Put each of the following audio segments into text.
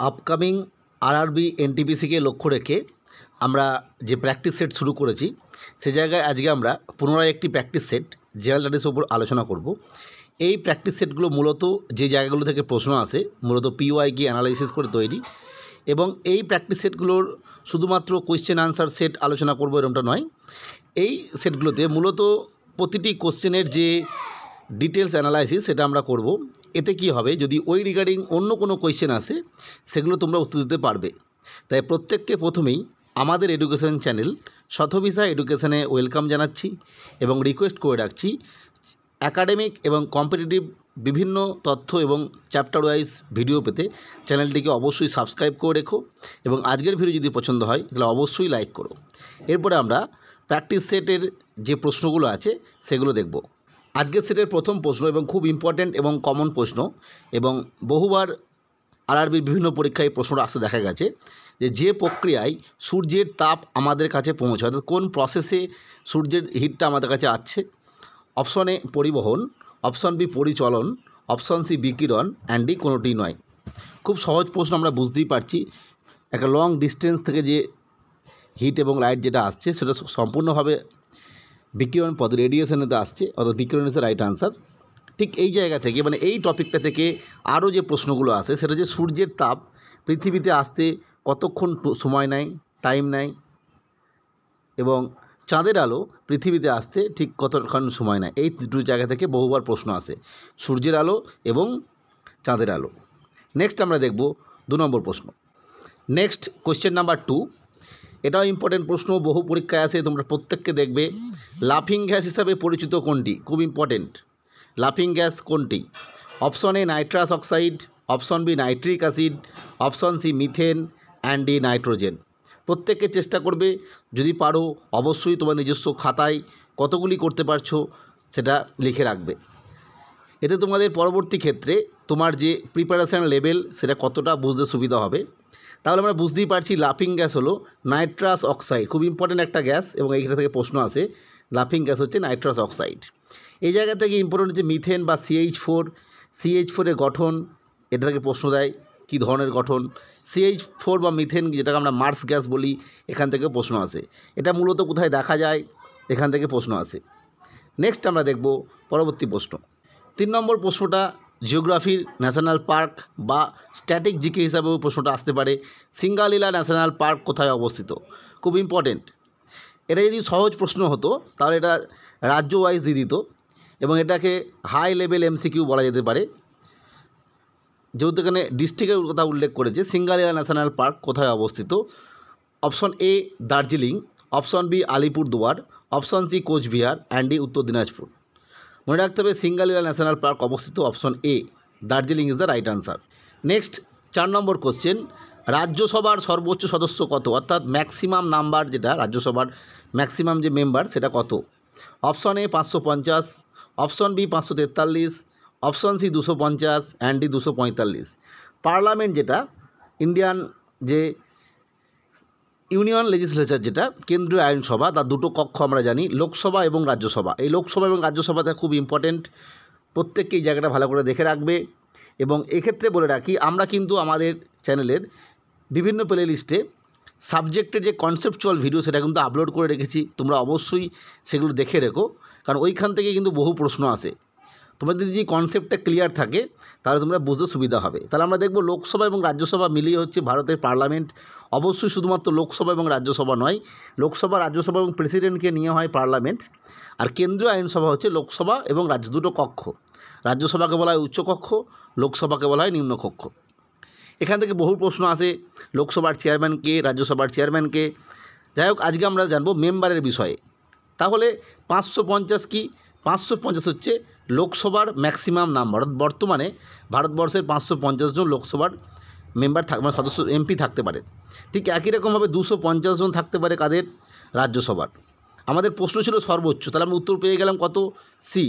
Upcoming RRB এনটিপিসিকে লক্ষ্য রেখে আমরা যে প্র্যাকটিস সেট শুরু করেছি সে জায়গায় আজকে আমরা পুনরায় একটি প্র্যাকটিস সেট জেনারেল স্টাডিজের উপর আলোচনা করব। এই প্র্যাকটিস সেটগুলো মূলত যে জায়গাগুলো থেকে প্রশ্ন আসে মূলত পিওয়াই কি অ্যানালাইসিস করে তৈরি, এবং এই প্র্যাকটিস সেটগুলোর শুধুমাত্র কোয়েশ্চেন আনসার সেট আলোচনা করব এরকমটা নয়। এই সেটগুলোতে মূলত প্রতিটি কোশ্চেনের যে ডিটেলস অ্যানালাইসিস সেটা আমরা করব। এতে কি হবে, যদি ওই রিগার্ডিং অন্য কোনো কোয়েশ্চেন আসে সেগুলো তোমরা উত্তর দিতে পারবে। তাই প্রত্যেককে প্রথমেই আমাদের এডুকেশন চ্যানেল শতভিসা এডুকেশনে ওয়েলকাম জানাচ্ছি এবং রিকোয়েস্ট করে রাখছি অ্যাকাডেমিক এবং কম্পিটিটিভ বিভিন্ন তথ্য এবং চ্যাপ্টার ওয়াইজ ভিডিও পেতে চ্যানেলটিকে অবশ্যই সাবস্ক্রাইব করে রেখো এবং আজকের ভিডিও যদি পছন্দ হয় তাহলে অবশ্যই লাইক করো। এরপরে আমরা প্র্যাকটিস সেটের যে প্রশ্নগুলো আছে সেগুলো দেখব। আজকের সেটের প্রথম প্রশ্ন এবং খুব ইম্পর্ট্যান্ট এবং কমন প্রশ্ন, এবং বহুবার আরআরবির বিভিন্ন পরীক্ষায় প্রশ্নটা আসতে দেখা গেছে যে প্রক্রিয়ায় সূর্যের তাপ আমাদের কাছে পৌঁছায়, অর্থাৎ কোন প্রসেসে সূর্যের হিটটা আমাদের কাছে আসছে। অপশন এ পরিবহন, অপশন বি পরিচলন, অপশন সি বিকিরণ, অ্যান্ড ডি কোনোটি নয়। খুব সহজ প্রশ্ন, আমরা বুঝতেই পারছি একটা লং ডিস্টেন্স থেকে যে হিট এবং লাইট যেটা আসছে সেটা সম্পূর্ণভাবে বিকিরণ পদ্ধতি রেডিয়েশনেতে আসছে, অর্থাৎ বিকিরণ ইজ রাইট আনসার। ঠিক এই জায়গা থেকে মানে এই টপিকটা থেকে আরও যে প্রশ্নগুলো আসে সেটা যে সূর্যের তাপ পৃথিবীতে আসতে কতক্ষণ সময় নেয়, টাইম নেয়, এবং চাঁদের আলো পৃথিবীতে আসতে ঠিক কতক্ষণ সময় নেয়। এই দুটো জায়গা থেকে বহুবার প্রশ্ন আসে, সূর্যের আলো এবং চাঁদের আলো। নেক্সট আমরা দেখব 2 নম্বর প্রশ্ন। নেক্সট কোয়েশ্চেন নাম্বার 2, এটাও ইম্পর্টেন্ট প্রশ্ন, বহু পরীক্ষায় আসে, তোমরা প্রত্যেককে দেখবে। লাফিং গ্যাস হিসাবে পরিচিত কোনটি? খুব ইম্পর্টেন্ট। লাফিং গ্যাস কোনটি? Option A nitrous oxide, option B nitric acid, option C methane, and D nitrogen. প্রত্যেককে চেষ্টা করবে, যদি পারো অবশ্যই তোমার নিজস্ব খাতায় কতগুলি করতে পারছো সেটা লিখে রাখবে। এতে তোমাদের পরবর্তী ক্ষেত্রে তোমার যে প্রিপারেশান লেভেল সেটা কতটা বুঝতে সুবিধা হবে। তাহলে আমরা বুঝতেই পারছি লাফিং গ্যাস হলো নাইট্রাস অক্সাইড, খুব ইম্পর্ট্যান্ট একটা গ্যাস, এবং এইখান থেকে প্রশ্ন আসে লাফিং গ্যাস হচ্ছে নাইট্রাস অক্সাইড। এই জায়গা থেকে ইম্পর্টেন্ট হচ্ছে মিথেন বা CH4 এর গঠন, এটা থেকে প্রশ্ন দেয় কী ধরনের গঠন। CH4 বা মিথেন যেটাকে আমরা মার্স গ্যাস বলি, এখান থেকে প্রশ্ন আসে। এটা মূলত কোথায় দেখা যায়, এখান থেকে প্রশ্ন আসে। নেক্সট আমরা দেখব পরবর্তী প্রশ্ন। 3 নম্বর প্রশ্নটা জিওগ্রাফির ন্যাশনাল পার্ক বা স্ট্যাটিক জিকে হিসাবেও প্রশ্নটা আসতে পারে। সিঙ্গালিলা ন্যাশনাল পার্ক কোথায় অবস্থিত? খুব ইম্পর্টেন্ট। এটা যদি সহজ প্রশ্ন হতো তাহলে এটা রাজ্য ওয়াইজ দিয়ে দিত, এবং এটাকে হাই লেভেল MCQ বলা যেতে পারে, যেহেতু এখানে ডিস্ট্রিক্টের কথা উল্লেখ করেছে। সিঙ্গালিলা ন্যাশনাল পার্ক কোথায় অবস্থিত? Option A Darjeeling, option B Alipurduar, option C Cooch Behar, and D Uttar Dinajpur. মনে রাখতে হবে সিঙ্গালিলা ন্যাশনাল পার্ক অবস্থিত option A Darjeeling is the right answer. Next 4 number question, রাজ্যসভার সর্বোচ্চ সদস্য কত? অর্থাৎ ম্যাক্সিমাম নাম্বার, যেটা রাজ্যসভার ম্যাক্সিমাম যে মেম্বার সেটা কত? Option A 550, option B 543, option C 250, and D 245। Parliament যেটা ইন্ডিয়ান যে ইউনিয়ন লেজিসলেচার, যেটা কেন্দ্রীয় আইনসভা, তার দুটো কক্ষ আমরা জানি, লোকসভা এবং রাজ্যসভা। এই লোকসভা এবং রাজ্যসভাটা খুব ইম্পর্টেন্ট, প্রত্যেককে এই জায়গাটা ভালো করে দেখে রাখবে। এবং এক্ষেত্রে বলে রাখি, আমরা কিন্তু আমাদের চ্যানেলের বিভিন্ন প্লে লিস্টে সাবজেক্টের যে কনসেপচুয়াল ভিডিও সেটা কিন্তু আপলোড করে রেখেছি, তোমরা অবশ্যই সেগুলো দেখে রেখো, কারণ ওইখান থেকে কিন্তু বহু প্রশ্ন আসে। তোমাদের যদি কনসেপ্টটা ক্লিয়ার থাকে তাহলে তোমরা বুঝতে সুবিধা হবে। তাহলে আমরা দেখব লোকসভা এবং রাজ্যসভা মিলিয়ে হচ্ছে ভারতের পার্লামেন্ট। অবশ্যই শুধুমাত্র লোকসভা এবং রাজ্যসভা নয়, লোকসভা, রাজ্যসভা এবং প্রেসিডেন্টকে নিয়ে হয় পার্লামেন্ট। আর কেন্দ্রীয় আইনসভা হচ্ছে লোকসভা এবং রাজ্য দুটো কক্ষ। রাজ্যসভাকে বলা হয় উচ্চকক্ষ, লোকসভাকে বলা হয় নিম্নকক্ষ। এখান থেকে বহু প্রশ্ন আসে, লোকসভার চেয়ারম্যান কে, রাজ্যসভার চেয়ারম্যান কে। যাই হোক, আজকে আমরা জানবো মেম্বারের বিষয়ে। তাহলে 550 কি? 550 হচ্ছে লোকসভার ম্যাক্সিমাম নাম্বার। বর্তমানে ভারতবর্ষের 550 জন লোকসভার মেম্বার মানে সদস্য MP থাকতে পারে। ঠিক একই রকমভাবে 250 জন থাকতে পারে কাদের? রাজ্যসভার। আমাদের প্রশ্ন ছিল সর্বোচ্চ, তাহলে আমরা উত্তর পেয়ে গেলাম কত? সি।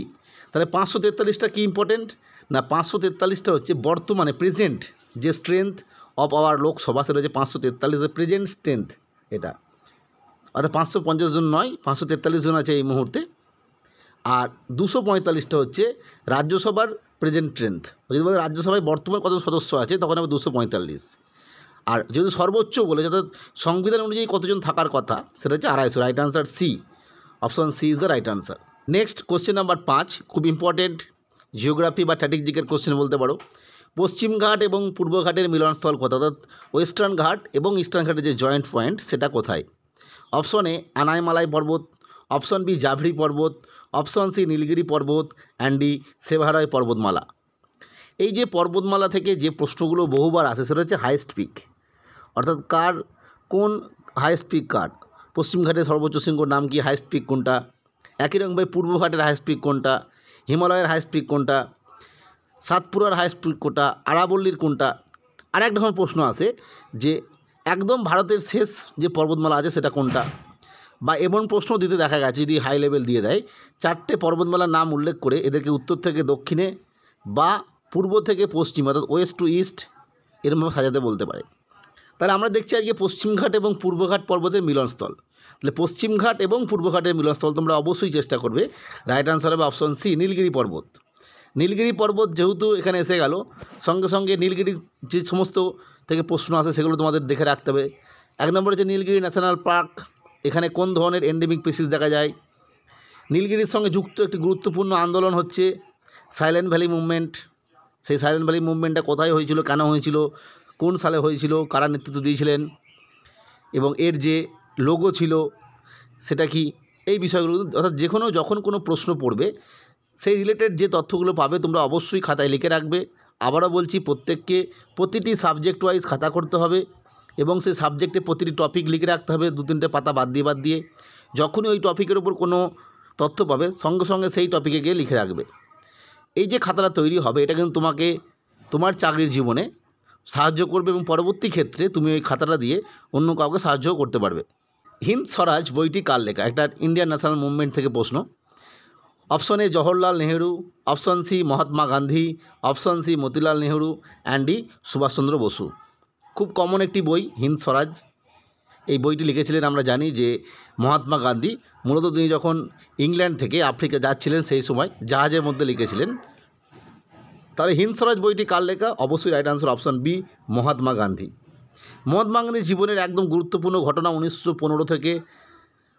তাহলে 543টা কি ইম্পর্টেন্ট না, 543টা হচ্ছে বর্তমানে প্রেজেন্ট যে স্ট্রেংথ অফ আওয়ার লোকসভা, সেটা হচ্ছে 543 প্রেজেন্ট স্ট্রেংথ এটা। অর্থাৎ 550 জন নয়, 543 জন আছে এই মুহূর্তে। আর 245টা হচ্ছে রাজ্যসভার প্রেজেন্ট স্ট্রেংথ। যদি বলে রাজ্যসভায় বর্তমান কত সদস্য আছে তখন হবে 245। আর যেহেতু সর্বোচ্চ বলেছে অর্থাৎ সংবিধান অনুযায়ী কতজন থাকার কথা সেটা হচ্ছে 250। Right answer C, option C is the right answer. Next question number 5, খুব ইম্পর্টেন্ট জিওগ্রাফি বা স্ট্র্যাটেজিকের কোশ্চেন বলতে পারো। পশ্চিম ঘাট এবং পূর্ব ঘাটের মিলনস্থল কোথায়, অর্থাৎ ওয়েস্টার্ন ঘাট এবং ইস্টার্ন ঘাটের যে জয়েন্ট পয়েন্ট সেটা কোথায়? অপশন এ আনাইমালাই পর্বত, অপশন বি জাভরি পর্বত, অপশন সি নীলগিরি পর্বত, অ্যান্ড ডি সেভারয় পর্বতমালা। এই যে পর্বতমালা থেকে যে প্রশ্নগুলো বহুবার আসে সেটা হচ্ছে হাইয়েস্ট পিক, অর্থাৎ কোন হাইয়েস্ট পিক কার? পশ্চিম ঘাটের সর্বোচ্চ শৃঙ্গর নাম কি, হাইয়েস্ট পিক কোনটা? একই রকমভাবে পূর্ব ঘাটের হাইয়েস্ট পিক কোনটা, হিমালয়ের হাইয়েস্ট পিক কোনটা, সাতপুরার হাইয়েস্ট পিক কোনটা, আরাবল্লীর কোনটা? আর এক রকম প্রশ্ন আসে যে একদম ভারতের শেষ যে পর্বতমালা আছে সেটা কোনটা? বা এমন প্রশ্ন দিতে দেখা গেছে যদি হাই লেভেল দিয়ে দেয়, 4টে পর্বতমালার নাম উল্লেখ করে এদেরকে উত্তর থেকে দক্ষিণে বা পূর্ব থেকে পশ্চিম অর্থাৎ ওয়েস্ট টু ইস্ট এরকমভাবে সাজাতে বলতে পারে। তাহলে আমরা দেখছি আজকে পশ্চিমঘাট এবং পূর্বঘাট পর্বতের মিলনস্থল। তাহলে পশ্চিমঘাট এবং পূর্বঘাটের মিলনস্থল তোমরা অবশ্যই চেষ্টা করবে। রাইট আনসার হবে অপশন সি, নীলগিরি পর্বত। নীলগিরি পর্বত যেহেতু এখানে এসে গেল, সঙ্গে সঙ্গে নীলগিরির যে সমস্ত থেকে প্রশ্ন আসে সেগুলো তোমাদের দেখে রাখতে হবে। 1 নম্বর হচ্ছে নীলগিরি ন্যাশনাল পার্ক, এখানে কোন ধরনের এন্ডেমিক স্পিসিস দেখা যায়? নীলগিরির সঙ্গে যুক্ত একটি গুরুত্বপূর্ণ আন্দোলন হচ্ছে সাইলেন্ট ভ্যালি মুভমেন্ট। সেই সাইলেন্ট ভ্যালি মুভমেন্টটা কোথায় হয়েছিল, কেন হয়েছিল, কোন সালে হয়েছিল, কারা নেতৃত্ব দিয়েছিলেন এবং এর যে লোগো ছিল সেটা কি, এই বিষয়গুলো অর্থাৎ যখন কোনো প্রশ্ন পড়বে সেই রিলেটেড যে তথ্যগুলো পাবে তোমরা অবশ্যই খাতায় লিখে রাখবে। আবারও বলছি, প্রত্যেককে প্রতিটি সাবজেক্ট ওয়াইজ খাতা করতে হবে এবং সেই সাবজেক্টে প্রতিটি টপিক লিখে রাখতে হবে 2-3টে পাতা বাদ দিয়ে। যখনই ওই টপিকের উপর কোনো তথ্য পাবে সঙ্গে সঙ্গে সেই টপিকে গিয়ে লিখে রাখবে। এই যে খাতাটা তৈরি হবে এটা কিন্তু তোমাকে তোমার চাকরির জীবনে সাহায্য করবে এবং পরবর্তী ক্ষেত্রে তুমি ওই খাতাটা দিয়ে অন্য কাউকে সাহায্যও করতে পারবে। হিন্দ স্বরাজ বইটি কার লেখা? একটা ইন্ডিয়ান ন্যাশনাল মুভমেন্ট থেকে প্রশ্ন। Option A Jawaharlal Nehru, option C Mahatma Gandhi, option C Motilal Nehru, and D Subhas Chandra Basu. খুব কমন একটি বই হিন্দ স্বরাজ। এই বইটি লিখেছিলেন আমরা জানি যে মহাত্মা গান্ধী। মূলত তিনি যখন ইংল্যান্ড থেকে আফ্রিকা যাচ্ছিলেন সেই সময় জাহাজের মধ্যে লিখেছিলেন। তাহলে হিন্দ স্বরাজ বইটি কার লেখা? অবশ্যই right answer option B, Mahatma Gandhi. Mahatma গান্ধীর জীবনের একদম গুরুত্বপূর্ণ ঘটনা 1915 থেকে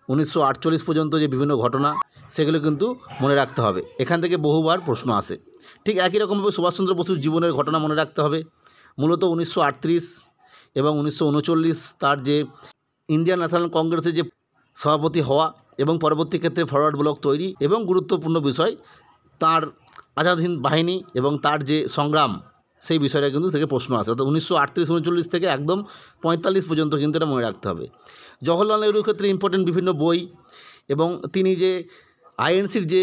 1948 পর্যন্ত যে বিভিন্ন ঘটনা সেগুলো কিন্তু মনে রাখতে হবে, এখান থেকে বহুবার প্রশ্ন আসে। ঠিক একই রকমভাবে সুভাষচন্দ্র বসুর জীবনের ঘটনা মনে রাখতে হবে। মূলত 1938 এবং 1939 তার যে ইন্ডিয়ান ন্যাশনাল কংগ্রেসের যে সভাপতি হওয়া এবং পরবর্তী ক্ষেত্রে ফরওয়ার্ড ব্লক তৈরি এবং গুরুত্বপূর্ণ বিষয় তার আজাদ হিন্দ বাহিনী এবং তার যে সংগ্রাম সেই বিষয়টা কিন্তু থেকে প্রশ্ন আসে। অর্থাৎ 1938-39 থেকে একদম 45 পর্যন্ত কিন্তু এটা মনে রাখতে হবে। জওহরলাল নেহরুর ক্ষেত্রে ইম্পর্টেন্ট বিভিন্ন বই এবং তিনি যে আইএনসির যে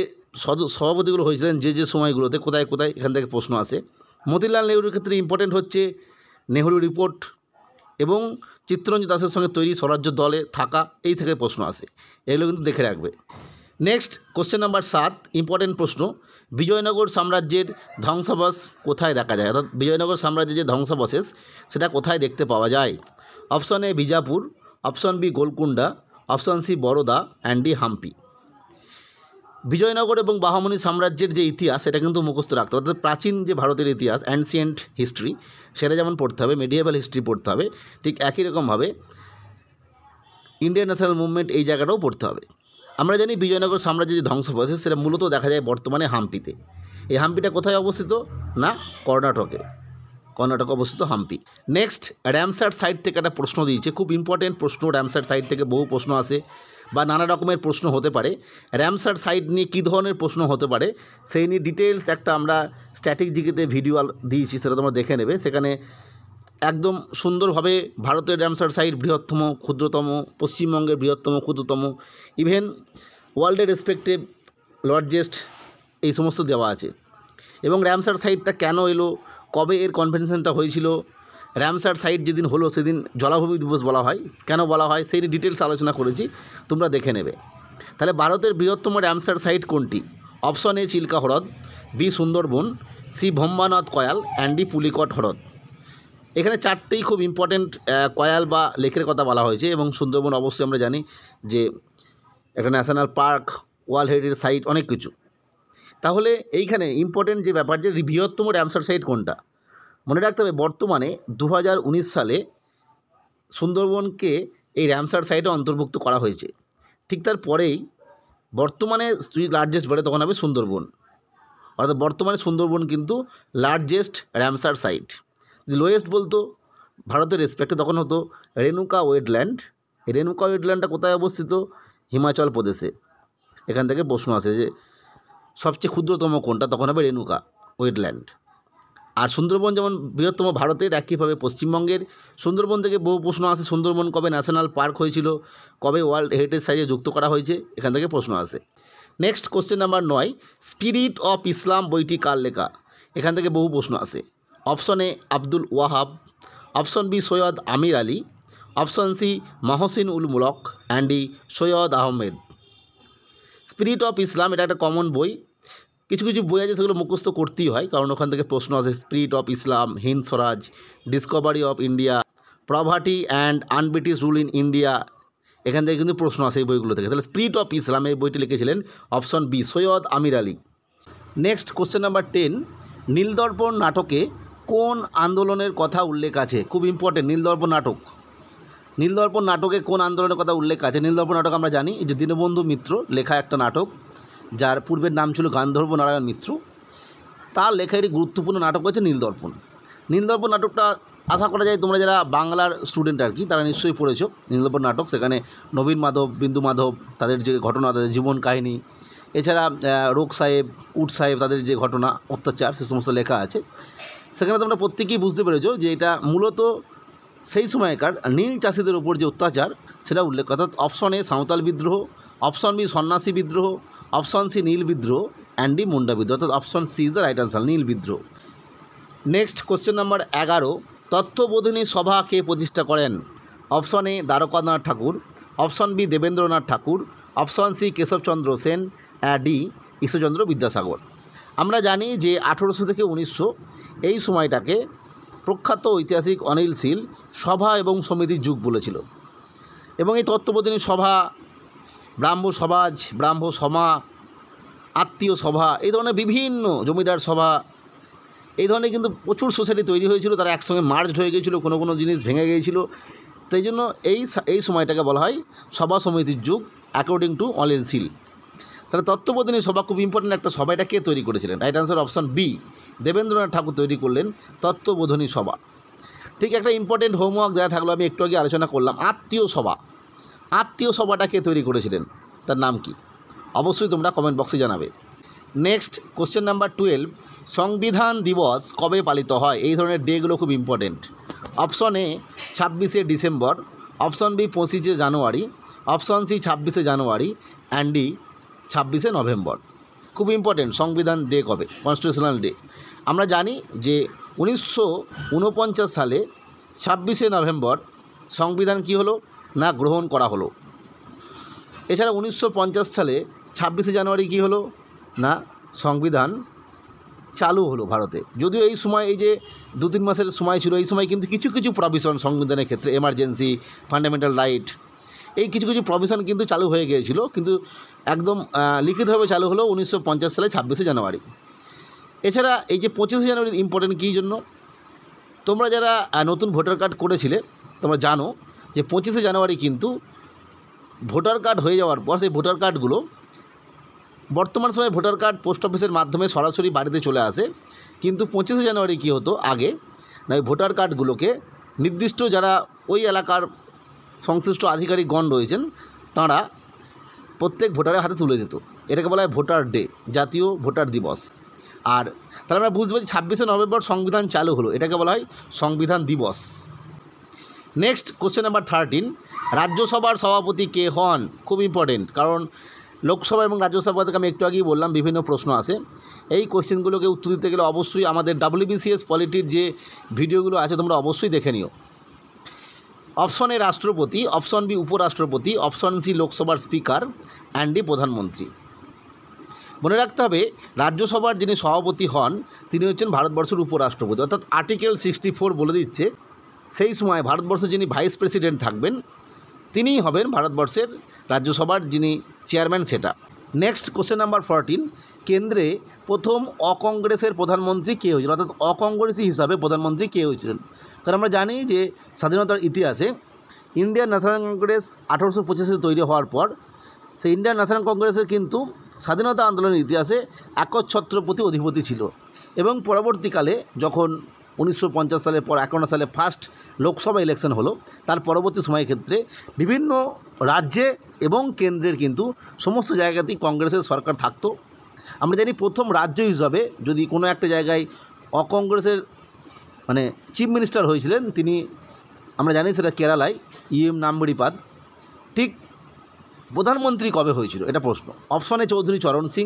সভাপতিগুলো হয়েছিলেন যে সময়গুলোতে কোথায় এখান থেকে প্রশ্ন আসে। মতিলাল নেহরুর ক্ষেত্রে ইম্পর্টেন্ট হচ্ছে নেহরু রিপোর্ট এবং চিত্তরঞ্জন দাসের সঙ্গে তৈরি স্বরাজ্য দলে থাকা, এই থেকে প্রশ্ন আসে, এগুলো কিন্তু দেখে রাখবে। নেক্সট কোশ্চেন নাম্বার 7, ইম্পর্টেন্ট প্রশ্ন। বিজয়নগর সাম্রাজ্যের ধ্বংসাবশেষ কোথায় দেখা যায়? অর্থাৎ বিজয়নগর সাম্রাজ্যের যে ধ্বংসাবশেষ সেটা কোথায় দেখতে পাওয়া যায়? Option A Bijapur, option B Golconda, option C Baroda, and D Hampi. Vijayanagar এবং বাহামনি সাম্রাজ্যের যে ইতিহাস সেটা কিন্তু মুখস্থ রাখতে হবে। অর্থাৎ প্রাচীন যে ভারতের ইতিহাস, অ্যানসিয়েন্ট হিস্ট্রি, সেটা যেমন পড়তে হবে, মেডিয়েভাল হিস্ট্রি পড়তে হবে, ঠিক একই রকমভাবে ইন্ডিয়ান ন্যাশনাল মুভমেন্ট এই জায়গাটাও পড়তে হবে। আমরা জানি বিজয়নগর সাম্রাজ্যের যে ধ্বংসাবশেষ সেটা মূলত দেখা যায় বর্তমানে হাম্পিতে। এই হাম্পিটা কোথায় অবস্থিত? না, কর্ণাটকে অবস্থিত হাম্পি। নেক্সট, র্যামসার সাইট থেকে একটা প্রশ্ন দিয়েছে, খুব ইম্পর্টেন্ট প্রশ্ন। র্যামসার সাইট থেকে বহু প্রশ্ন আসে বা নানা রকমের প্রশ্ন হতে পারে। র্যামসার সাইট নিয়ে কী ধরনের প্রশ্ন হতে পারে সেই নিয়ে ডিটেলস একটা আমরা স্ট্যাটিক জিকেতে ভিডিও দিয়েছি, সেটা তোমরা দেখে নেবে। সেখানে একদম সুন্দরভাবে ভারতের র্যামসার সাইট বৃহত্তম, ক্ষুদ্রতম, পশ্চিমবঙ্গের বৃহত্তম, ক্ষুদ্রতম, ইভেন ওয়ার্ল্ডের রেসপেক্টিভ লার্জেস্ট, এই সমস্ত দেওয়া আছে। এবং র্যামসার সাইটটা কেন এলো, কবে এর কনভেনশনটা হয়েছিল, র্যামসার সাইট যেদিন হলো সেদিন জলাভূমি দিবস বলা হয়, কেন বলা হয় সেই নিয়ে ডিটেলস আলোচনা করেছি, তোমরা দেখে নেবে। তাহলে ভারতের বৃহত্তম র্যামসার সাইট কোনটি? অপশন এ চিল্কা হ্রদ, B Sundarban, C Vembanad Kayal, and D Pulicat হ্রদ। এখানে 4টেই খুব ইম্পর্টেন্ট কয়াল বা লেকের কথা বলা হয়েছে এবং সুন্দরবন অবশ্যই আমরা জানি যে একটা national park, world heritage site, অনেক কিছু। তাহলে এইখানে ইম্পর্টেন্ট যে ব্যাপার যে বৃহত্তম র্যামসার সাইট কোনটা মনে রাখতে হবে। বর্তমানে 2019 সালে সুন্দরবনকে এই রামসার সাইটে অন্তর্ভুক্ত করা হয়েছে। ঠিক তার পরেই বর্তমানে যদি লার্জেস্ট বলে তখন হবে সুন্দরবন, অর্থাৎ বর্তমানে সুন্দরবন কিন্তু লার্জেস্ট রামসার সাইট। যদি লোয়েস্ট বলতো ভারতের রেসপেক্টে তখন হতো রেণুকা ওয়েটল্যান্ড। এই রেণুকা ওয়েটল্যান্ডটা কোথায় অবস্থিত? হিমাচল প্রদেশে। এখান থেকে প্রশ্ন আসে যে সবচেয়ে ক্ষুদ্রতম কোনটা, তখন হবে রেণুকা ওয়েটল্যান্ড। আর সুন্দরবন যেমন বৃহত্তম ভারতের, একইভাবে পশ্চিমবঙ্গের সুন্দরবন থেকে বহু প্রশ্ন আসে। সুন্দরবন কবে ন্যাশনাল পার্ক হয়েছিল, কবে ওয়ার্ল্ড হেরিটেজ সাইটে যুক্ত করা হয়েছে, এখান থেকে প্রশ্ন আসে। Next question number 9, Spirit of Islam বইটি কার লেখা? এখান থেকে বহু প্রশ্ন আসে। Option A Abdul Wahab, option B Syed Amir Ali, option C Mohsin ul Mulk and D Syed Ahmed. Spirit of Islam এটা একটা কমন বই। কিছু কিছু বই আছে সেগুলো মুখস্থ করতেই হয়, কারণ ওখান থেকে প্রশ্ন আসে। Spirit of Islam, Hind Swaraj, Discovery of India, poverty and un-British rule in India, এখান থেকে কিন্তু প্রশ্ন আসে এই বইগুলো থেকে। তাহলে স্পিরিট অফ ইসলাম এই বইটি লিখেছিলেন option B Syed Amir Ali. Next question number 10, Nildarpan নাটকে কোন আন্দোলনের কথা উল্লেখ আছে? খুব ইম্পর্টেন্ট, নীলদর্পণ নাটক। নীলদর্পণ নাটকে কোন আন্দোলনের কথা উল্লেখ আছে? নীলদর্পণ নাটক আমরা জানি যে দীনবন্ধু মিত্র লেখা একটা নাটক, যার পূর্বের নাম ছিল গান্ধর্ব নারায়ণ মিত্র। তার লেখা একটি গুরুত্বপূর্ণ নাটক হচ্ছে নীলদর্পণ। নীলদর্পণ নাটকটা আশা করা যায় তোমরা যারা বাংলার স্টুডেন্ট আর কি, তারা নিশ্চয়ই পড়েছো নীলদর্পণ নাটক। সেখানে নবীন মাধব, বিন্দু মাধব, তাদের যে ঘটনা, তাদের জীবন কাহিনী, এছাড়া রোগ সাহেব, উট সাহেব, তাদের যে ঘটনা, অত্যাচার, সে সমস্ত লেখা আছে। সেখানে তোমরা প্রত্যেকেই বুঝতে পেরেছো যে এটা মূলত সেই সময়কার নীল চাষিদের ওপর যে অত্যাচার সেটা উল্লেখ। অর্থাৎ অপশন এ সাঁওতাল বিদ্রোহ, অপশন বি সন্ন্যাসী বিদ্রোহ, অপশন সি নীল বিদ্রোহ অ্যান্ড ডি মুন্ডা বিদ্রোহ। অর্থাৎ option C is the right answer, নীল বিদ্রোহ। নেক্সট কোশ্চেন নাম্বার 11, তত্ত্ববোধিনী সভা কে প্রতিষ্ঠা করেন? Option A Dwarkanath Tagore, option B Debendranath Tagore, option C Keshab Chandra Sen, D Ishwar Chandra Vidyasagar. আমরা জানি যে 1800 থেকে 1900 এই সময়টাকে প্রখ্যাত ঐতিহাসিক অনিল শীল সভা এবং সমিতির যুগ বলেছিল। এবং এই তত্ত্ববোধিনী সভা, ব্রাহ্ম সমাজ, ব্রাহ্ম সমা, আত্মীয় সভা, এই ধরনের বিভিন্ন জমিদার সভা, এই ধরনের কিন্তু প্রচুর সোসাইটি তৈরি হয়েছিল। তারা একসঙ্গে মার্জড হয়ে গিয়েছিল, কোনো কোনো জিনিস ভেঙে গিয়েছিল। তাই জন্য এই সময়টাকে বলা হয় সভা সমিতির যুগ অ্যাকর্ডিং টু অনিল শীল। তাহলে তত্ত্ববোধিনী সভা খুব ইম্পর্টেন্ট একটা সভা। এটা কে তৈরি করেছিলেন? Right answer option B, Debendranath Thakur তৈরি করলেন তত্ত্ববোধিনী সভা। ঠিক একটা ইম্পর্টেন্ট হোমওয়ার্ক দেওয়া থাকলো, আমি একটু আগে আলোচনা করলাম আত্মীয় সভা। আত্মীয় সভাটা কে তৈরি করেছিলেন, তার নাম কি? অবশ্যই তোমরা কমেন্ট বক্সে জানাবে। নেক্সট কোশ্চেন নাম্বার 12, সংবিধান দিবস কবে পালিত হয়? এই ধরনের ডেগুলো খুব ইম্পর্টেন্ট। অপশন এ 26শে ডিসেম্বর, অপশন বি 25শে জানুয়ারি, অপশন সি 26শে জানুয়ারি অ্যান্ড ডি 26শে নভেম্বর। খুব ইম্পর্টেন্ট, সংবিধান ডে কবে, কনস্টিটিউশনাল ডে। আমরা জানি যে 1949 সালে 26শে নভেম্বর সংবিধান কী হলো না, গ্রহণ করা হলো। এছাড়া 1950 সালে 26শে জানুয়ারি কী হলো না, সংবিধান চালু হলো ভারতে। যদিও এই সময়, এই যে 2-3 মাসের সময় ছিল, এই সময় কিন্তু কিছু কিছু প্রভিশন সংবিধানের ক্ষেত্রে, এমার্জেন্সি, ফান্ডামেন্টাল রাইট, এই কিছু কিছু প্রভিশন কিন্তু চালু হয়ে গিয়েছিল, কিন্তু একদম লিখিতভাবে চালু হলো 1950 সালে 26শে জানুয়ারি। এছাড়া এই যে 25শে জানুয়ারির ইম্পর্টেন্ট কী জন্য, তোমরা যারা নতুন ভোটার কার্ড করেছিলে তোমরা জানো যে 25শে জানুয়ারি কিন্তু ভোটার কার্ড হয়ে যাওয়ার পর সেই ভোটার কার্ডগুলো, বর্তমান সময়ে ভোটার কার্ড পোস্ট অফিসের মাধ্যমে সরাসরি বাড়িতে চলে আসে, কিন্তু 25শে জানুয়ারি কী হতো আগে না, ওই ভোটার কার্ডগুলোকে নির্দিষ্ট যারা ওই এলাকার সংশ্লিষ্ট আধিকারিকগণ রয়েছেন তাঁরা প্রত্যেক ভোটারের হাতে তুলে দিত। এটাকে বলা হয় ভোটার ডে, জাতীয় ভোটার দিবস। আর তাহলে আমরা বুঝতে পারছি 26শে নভেম্বর সংবিধান চালু হলো, এটাকে বলা হয় সংবিধান দিবস। নেক্সট কোশ্চেন নাম্বার 13, রাজ্যসভার সভাপতি কে হন? খুব ইম্পর্টেন্ট, কারণ লোকসভা এবং রাজ্যসভা থেকে আমি একটু আগেই বললাম বিভিন্ন প্রশ্ন আসে। এই কোশ্চেনগুলোকে উত্তর দিতে গেলে অবশ্যই আমাদের WBCS পলিটির যে ভিডিওগুলো আছে তোমরা অবশ্যই দেখে নিও। অপশন এ রাষ্ট্রপতি, অপশন বি উপরাষ্ট্রপতি, অপশন সি লোকসভার স্পিকার অ্যান্ড ডি প্রধানমন্ত্রী। মনে রাখতে হবে রাজ্যসভার যিনি সভাপতি হন তিনি হচ্ছেন ভারতবর্ষের উপরাষ্ট্রপতি। অর্থাৎ আর্টিকেল 64 বলে দিচ্ছে সেই সময় ভারতবর্ষের যিনি ভাইস প্রেসিডেন্ট থাকবেন তিনিই হবেন ভারতবর্ষের রাজ্যসভার যিনি চেয়ারম্যান, সেটা। নেক্সট কোশ্চেন নাম্বার 14, কেন্দ্রে প্রথম অকংগ্রেসের প্রধানমন্ত্রী কে হয়েছিলেন? অর্থাৎ অকংগ্রেসি হিসাবে প্রধানমন্ত্রী কে হয়েছিলেন? কারণ আমরা জানি যে স্বাধীনতার ইতিহাসে ইন্ডিয়ান ন্যাশনাল কংগ্রেস 1885 তৈরি হওয়ার পর সেই ইন্ডিয়ান ন্যাশনাল কংগ্রেসের কিন্তু স্বাধীনতা আন্দোলনের ইতিহাসে একচ্ছত্রপতি অধিপতি ছিল এবং পরবর্তীকালে যখন 1950 সালের পর 51 সালে ফার্স্ট লোকসভা ইলেকশন হলো, তার পরবর্তী সময়ের ক্ষেত্রে বিভিন্ন রাজ্যে এবং কেন্দ্রের কিন্তু সমস্ত জায়গাতেই কংগ্রেসের সরকার থাকতো। আমরা জানি প্রথম রাজ্য হিসাবে যদি কোনো একটা জায়গায় অকংগ্রেসের মানে চিফ মিনিস্টার হয়েছিলেন, তিনি আমরা জানি সেটা কেরালায় ইএম নাম্বরিপাদ। ঠিক প্রধানমন্ত্রী কবে হয়েছিল এটা প্রশ্ন। Option A Chaudhary Charan Singh,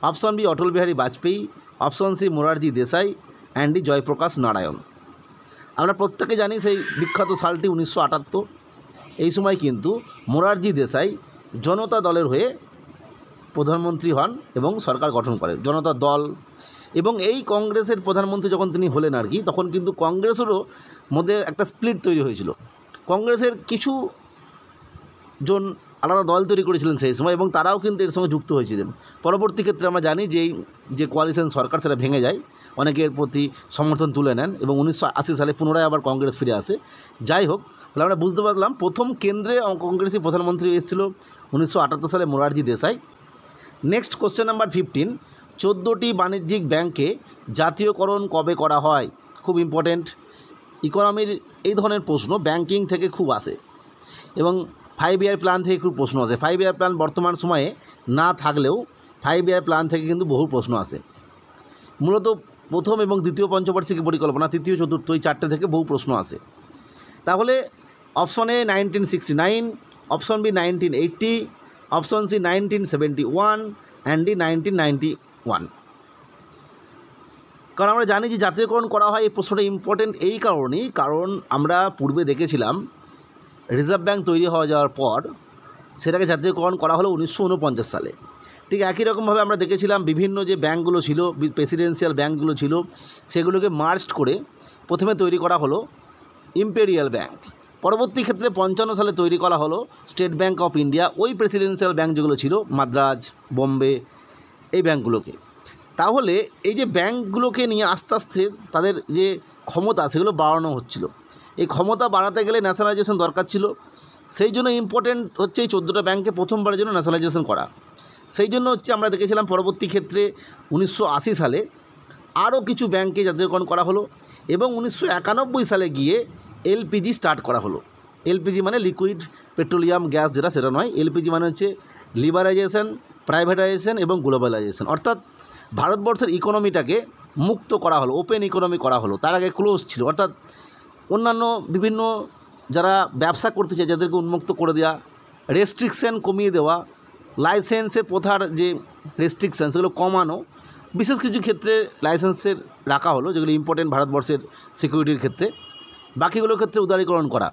option B Atal Bihari Vajpayee, option C Morarji Desai, and D Jayaprakash Narayan. আমরা প্রত্যেকে জানি সেই বিখ্যাত সালটি 1978। এই সময় কিন্তু মোরারজি দেশাই জনতা দলের হয়ে প্রধানমন্ত্রী হন এবং সরকার গঠন করেন জনতা দল। এবং এই কংগ্রেসের প্রধানমন্ত্রী যখন তিনি হলেন আর কি, তখন কিন্তু কংগ্রেসেরও মধ্যে একটা স্প্লিট তৈরি হয়েছিল। কংগ্রেসের কিছু জন আলাদা দল তৈরি করেছিলেন সেই সময় এবং তারাও কিন্তু এর সঙ্গে যুক্ত হয়েছিলেন। পরবর্তী ক্ষেত্রে আমরা জানি যে কোয়ালিশন সরকার সেটা ভেঙে যায়, অনেকের প্রতি সমর্থন তুলে নেন এবং 1980 সালে পুনরায় আবার কংগ্রেস ফিরে আসে। যাই হোক, তাহলে আমরা বুঝতে পারলাম প্রথম কেন্দ্রে কংগ্রেসি প্রধানমন্ত্রী এসেছিল 1978 সালে Morarji Desai. Next question number 15, 14টি বাণিজ্যিক ব্যাংকে জাতীয়করণ কবে করা হয়? খুব ইম্পর্টেন্ট, ইকোনমির এই ধরনের প্রশ্ন ব্যাংকিং থেকে খুব আসে এবং 5 ইয়ার প্ল্যান থেকে খুব প্রশ্ন আসে। 5 ইয়ার প্ল্যান বর্তমান সময়ে না থাকলেও 5 ইয়ার প্ল্যান থেকে কিন্তু বহু প্রশ্ন আসে। মূলত প্রথম এবং দ্বিতীয় পঞ্চবার্ষিক পরিকল্পনা, তৃতীয় চতুর্থ, এই 4টে থেকে বহু প্রশ্ন আসে। তাহলে option A 1969, option B 1980, option C 1971, and D 1991। কারণ আমরা জানি যে জাতীয়করণ করা হয়, এই প্রশ্নটা ইম্পর্টেন্ট এই কারণেই, কারণ আমরা পূর্বে দেখেছিলাম রিজার্ভ ব্যাঙ্ক তৈরি হয়ে যাওয়ার পর সেটাকে জাতীয়করণ করা হলো 1949 সালে। ঠিক একই রকমভাবে আমরা দেখেছিলাম বিভিন্ন যে ব্যাঙ্কগুলো ছিল, প্রেসিডেন্সিয়াল ব্যাঙ্কগুলো ছিল, সেগুলোকে মার্জড করে প্রথমে তৈরি করা হলো ইম্পেরিয়াল ব্যাঙ্ক। পরবর্তী ক্ষেত্রে 55 সালে তৈরি করা হলো স্টেট ব্যাঙ্ক অফ ইন্ডিয়া, ওই প্রেসিডেন্সিয়াল ব্যাঙ্ক যেগুলো ছিল মাদ্রাজ, বোম্বে, এই ব্যাঙ্কগুলোকে। তাহলে এই যে ব্যাঙ্কগুলোকে নিয়ে আস্তে আস্তে তাদের যে ক্ষমতা সেগুলো বাড়ানো হচ্ছিল। এই ক্ষমতা বাড়াতে গেলে ন্যাশনালাইজেশন দরকার ছিল, সেই জন্য ইম্পর্টেন্ট হচ্ছে এই 14টা ব্যাঙ্কে প্রথমবারের জন্য ন্যাশনালাইজেশন করা। সেই জন্য হচ্ছে আমরা দেখেছিলাম পরবর্তী ক্ষেত্রে 1980 সালে আরও কিছু ব্যাঙ্কে জাতীয়করণ করা হলো এবং 1991 সালে গিয়ে এলপিজি স্টার্ট করা হলো। এলপিজি মানে লিকুইড পেট্রোলিয়াম গ্যাস, যেটা সেটা নয়। এলপিজি মানে হচ্ছে লিবারাইজেশন, প্রাইভেটাইজেশন এবং গ্লোবালাইজেশন, অর্থাৎ ভারতবর্ষের ইকোনমিটাকে মুক্ত করা হলো, ওপেন ইকোনমি করা হলো। তার আগে ক্লোজ ছিল, অর্থাৎ অন্যান্য বিভিন্ন যারা ব্যবসা করতে চায় যাদেরকে উন্মুক্ত করে দেওয়া, রেস্ট্রিকশান কমিয়ে দেওয়া, লাইসেন্সের প্রথার যে রেস্ট্রিকশান সেগুলো কমানো, বিশেষ কিছু ক্ষেত্রে লাইসেন্সের রাখা হলো যেগুলো ইম্পর্টেন্ট ভারতবর্ষের সিকিউরিটির ক্ষেত্রে, বাকিগুলোর ক্ষেত্রে উদারীকরণ করা।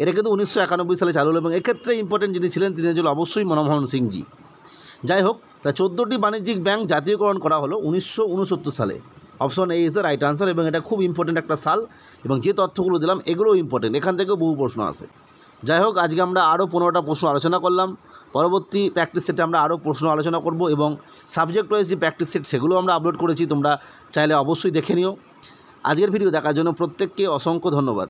এটা কিন্তু 1991 সালে চালু হলো এবং এক্ষেত্রে ইম্পর্টেন্ট যিনি ছিলেন তিনি হচ্ছিল অবশ্যই মনমোহন সিংজি। যাই হোক, তা 14টি বাণিজ্যিক ব্যাংক জাতীয়করণ করা হলো 1969 সালে। Option A is the right answer এবং এটা খুব ইম্পর্টেন্ট একটা সাল এবং যে তথ্যগুলো দিলাম এগুলোও ইম্পর্টেন্ট, এখান থেকেও বহু প্রশ্ন আসে। যাই হোক, আজকে আমরা আরও 15টা প্রশ্ন আলোচনা করলাম। পরবর্তী প্র্যাকটিস সেটে আমরা আরও প্রশ্ন আলোচনা করব এবং সাবজেক্ট ওয়াইজ যে প্র্যাকটিস সেট সেগুলো আমরা আপলোড করেছি, তোমরা চাইলে অবশ্যই দেখে নিও। আজকের ভিডিও দেখার জন্য প্রত্যেককে অসংখ্য ধন্যবাদ।